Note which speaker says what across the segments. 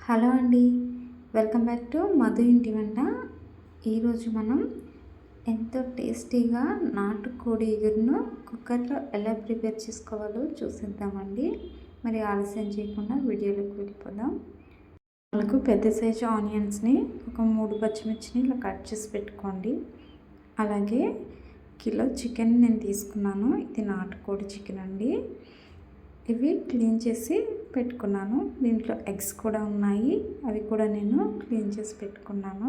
Speaker 1: Hello అండి, welcome back to Madhu ఇంటి వంట. ఈరోజు మనం ఎంతో టేస్టీగా నాటుకోడి ఎగురును కుక్కర్లో ఎలా ప్రిపేర్ చేసుకోవాలో చూసిద్దామండి. మరి ఆలస్యం చేయకుండా వీడియోలోకి వెళ్ళిపోదాం. వాళ్ళకు పెద్ద సైజు ఆనియన్స్ని, ఒక 3 పచ్చిమిర్చిని ఇలా కట్ చేసి పెట్టుకోండి. అలాగే కిలో చికెన్ నేను తీసుకున్నాను. ఇది నాటుకోడి చికెన్ అండి. ఇవి క్లీన్ చేసి పెట్టుకున్నాను. దీంట్లో ఎగ్స్ కూడా ఉన్నాయి, అవి కూడా నేను క్లీన్ చేసి పెట్టుకున్నాను.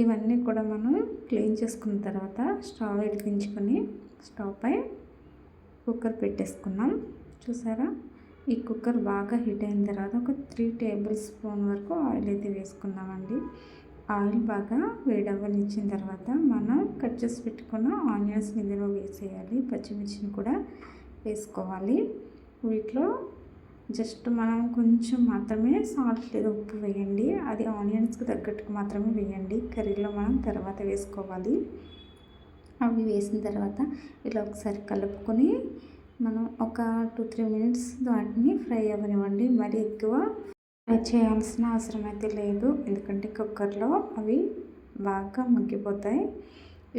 Speaker 1: ఇవన్నీ కూడా మనం క్లీన్ చేసుకున్న తర్వాత స్టవ్ వెలిగించుకొని స్టవ్ పై కుక్కర్ పెట్టేసుకున్నాం. చూసారా, ఈ కుక్కర్ బాగా హీట్ అయిన తర్వాత ఒక 3 టేబుల్ స్పూన్ వరకు ఆయిల్ అయితే వేసుకున్నామండి. ఆయిల్ బాగా వేడవ్వనిచ్చిన తర్వాత మనం కట్ చేసి పెట్టుకున్న ఆనియన్స్ ఇందులో వేసేయాలి. పచ్చిమిర్చిని కూడా వేసుకోవాలి. వీటిలో జస్ట్ మనం కొంచెం మాత్రమే సాల్ట్ లేదా ఉప్పు వేయండి. అది ఆనియన్స్కి తగ్గట్టుకు మాత్రమే వేయండి. కర్రీలో మనం తర్వాత వేసుకోవాలి. అవి వేసిన తర్వాత ఇలా ఒకసారి కలుపుకొని మనం ఒక 2-3 మినిట్స్ వాటిని ఫ్రై అవ్వనివ్వండి. మరి ఎక్కువ ఫ్రై చేయాల్సిన అవసరం అయితే లేదు, ఎందుకంటే కుక్కర్లో అవి బాగా మగ్గిపోతాయి.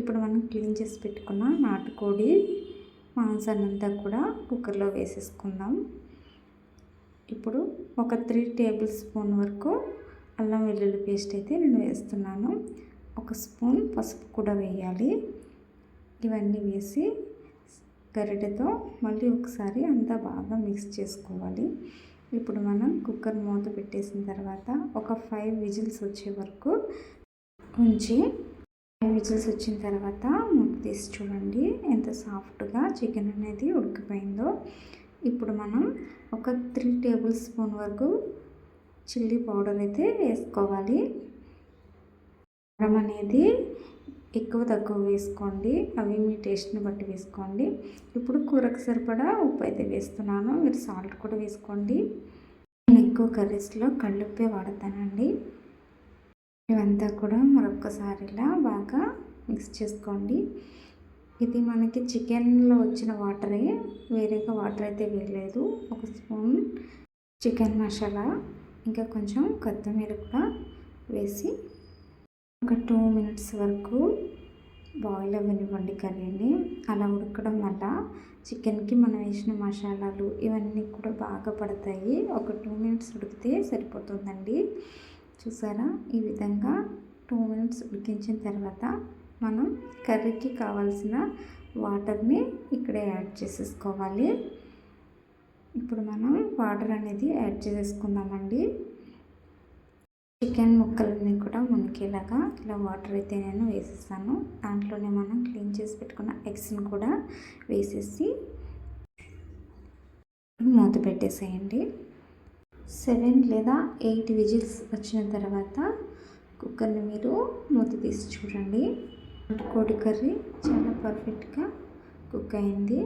Speaker 1: ఇప్పుడు మనం క్లీన్ చేసి పెట్టుకున్న నాటుకోడి మాంసాన్నంతా కూడా కుక్కర్లో వేసేసుకుందాం. ఇప్పుడు ఒక 3 టేబుల్ స్పూన్ వరకు అల్లం వెల్లుల్లి పేస్ట్ అయితే నేను వేస్తున్నాను. 1 స్పూన్ పసుపు కూడా వేయాలి. ఇవన్నీ వేసి గరిటెతో మళ్ళీ ఒకసారి అంతా బాగా మిక్స్ చేసుకోవాలి. ఇప్పుడు మనం కుక్కర్ మూత పెట్టేసిన తర్వాత ఒక 5 విజిల్స్ వచ్చే వరకు ఉంచి, 5 విజిల్స్ వచ్చిన తర్వాత మూత తీసి చూడండి ఎంత సాఫ్ట్గా చికెన్ అనేది ఉడికిపోయిందో. ఇప్పుడు మనం ఒక 3 టేబుల్ స్పూన్ వరకు చిల్లీ పౌడర్ అయితే వేసుకోవాలి. కారం అనేది ఎక్కువ తక్కువ వేసుకోండి, అవి మీ టేస్ట్ని బట్టి వేసుకోండి. ఇప్పుడు కూరకు సరిపడా ఉప్పు అయితే వేస్తున్నాను, మీరు సాల్ట్ కూడా వేసుకోండి. నేను ఎక్కువ కర్రీస్లో కళ్ళుప్పే వాడతానండి. ఇవంతా కూడా మరొక్కసారిలా బాగా మిక్స్ చేసుకోండి. ఇది మనకి చికెన్లో వచ్చిన వాటరే, వేరేగా వాటర్ అయితే వేయలేదు. 1 స్పూన్ చికెన్ మసాలా, ఇంకా కొంచెం కొత్తిమీర కూడా వేసి ఒక 2 మినిట్స్ వరకు బాయిల్ అవ్వనివ్వండి కర్రీని. అలా ఉడకడం వల్ల చికెన్కి మనం వేసిన మసాలాలు ఇవన్నీ కూడా బాగా పడతాయి. ఒక 2 మినిట్స్ ఉడికితే సరిపోతుందండి. చూసారా, ఈ విధంగా 2 మినిట్స్ ఉడికించిన తర్వాత మనం కర్రీకి కావాల్సిన వాటర్ని ఇక్కడే యాడ్ చేసేసుకోవాలి. ఇప్పుడు మనం వాటర్ అనేది యాడ్ చేసేసుకుందామండి. చికెన్ ముక్కలన్నీ కూడా మునిగేలాగా ఇలా వాటర్ అయితే నేను వేసేసాను. దాంట్లోనే మనం క్లీన్ చేసి పెట్టుకున్న ఎగ్స్ని కూడా వేసేసి మూత పెట్టేసేయండి. 7 లేదా 8 విజిల్స్ వచ్చిన తర్వాత కుక్కర్ని మీరు మూత తీసి చూడండి. కోడి కర్రీ చాలా పర్ఫెక్ట్గా కుక్ అయింది.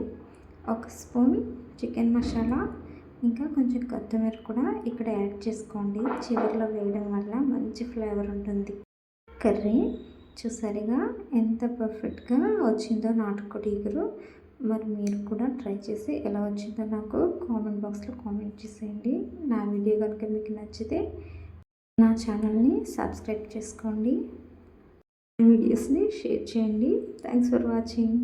Speaker 1: 1 స్పూన్ చికెన్ మసాలా, ఇంకా కొంచెం కొత్తిమీర కూడా ఇక్కడ యాడ్ చేసుకోండి. చివరిలో వేయడం వల్ల మంచి ఫ్లేవర్ ఉంటుంది కర్రీ. చూసారుగా ఎంత పర్ఫెక్ట్గా వచ్చిందో నాటుకోడి ఎగురు. మరి మీరు కూడా ట్రై చేసి ఎలా వచ్చిందో నాకు కామెంట్ బాక్స్లో కామెంట్ చేసేయండి. నా వీడియో కనుక మీకు నచ్చితే నా ఛానల్ని సబ్స్క్రైబ్ చేసుకోండి, వీడియోస్ని షేర్ చేయండి. Thanks for watching.